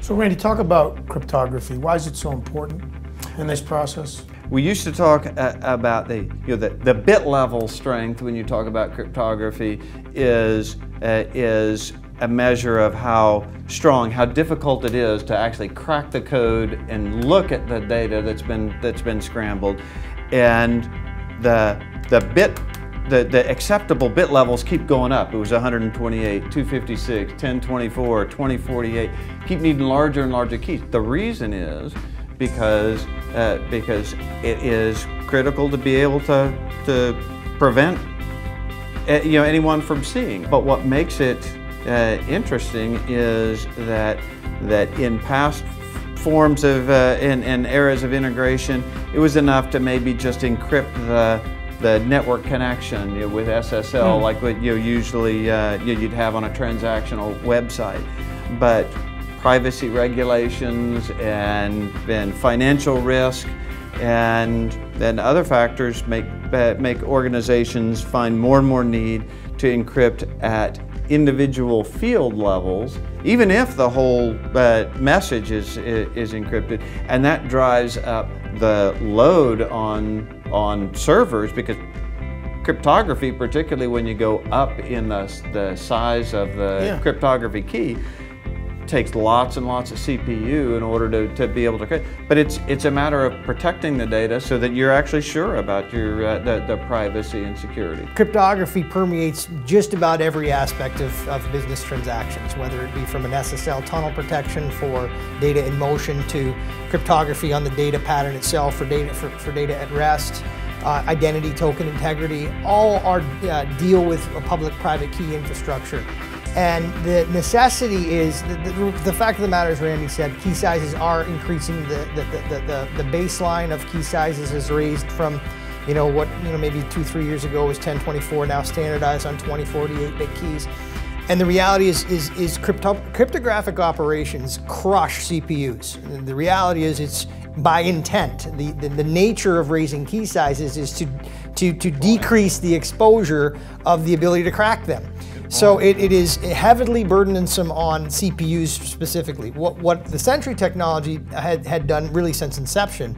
So Randy, talk about cryptography. Why is it so important in this process? We used to talk about the bit level strength when you talk about cryptography is a measure of how strong, how difficult it is to actually crack the code and look at the data that's been scrambled, and the acceptable bit levels keep going up. It was 128, 256, 1024, 2048. Keep needing larger and larger keys. The reason is because it is critical to be able to prevent anyone from seeing. But what makes it interesting is that in past forms of in eras of integration, it was enough to maybe just encrypt the network connection with SSL, like what usually you'd have on a transactional website. But privacy regulations and financial risk and other factors make organizations find more and more need to encrypt at individual field levels, even if the whole message is encrypted, and that drives up the load on servers, because cryptography, particularly when you go up in the size of the cryptography key, takes lots and lots of CPU in order to be able to create. But it's a matter of protecting the data so that you're actually sure about your the privacy and security. Cryptography permeates just about every aspect of business transactions, whether it be from an SSL tunnel protection for data in motion to cryptography on the data pattern itself for data at rest. Identity token integrity, all are deal with a public-private key infrastructure. And the necessity is, the fact of the matter, as Randy said, key sizes are increasing. The baseline of key sizes is raised from, maybe 2-3 years ago was 1024, now standardized on 2048-bit keys. And the reality is cryptographic operations crush CPUs. And the reality is it's by intent. The nature of raising key sizes is to decrease the exposure of the ability to crack them. So it is heavily burdensome on CPUs specifically. What the Century technology had done really since inception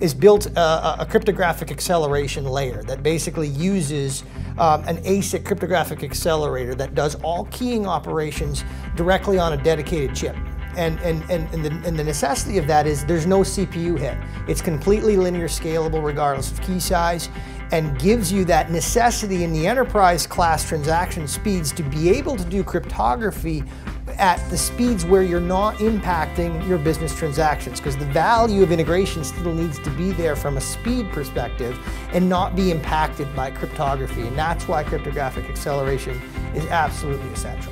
is built a cryptographic acceleration layer that basically uses an ASIC cryptographic accelerator that does all keying operations directly on a dedicated chip. And the necessity of that is there's no CPU hit. It's completely linear scalable regardless of key size, and gives you that necessity in the enterprise class transaction speeds to be able to do cryptography at the speeds where you're not impacting your business transactions, because the value of integration still needs to be there from a speed perspective and not be impacted by cryptography. And that's why cryptographic acceleration is absolutely essential.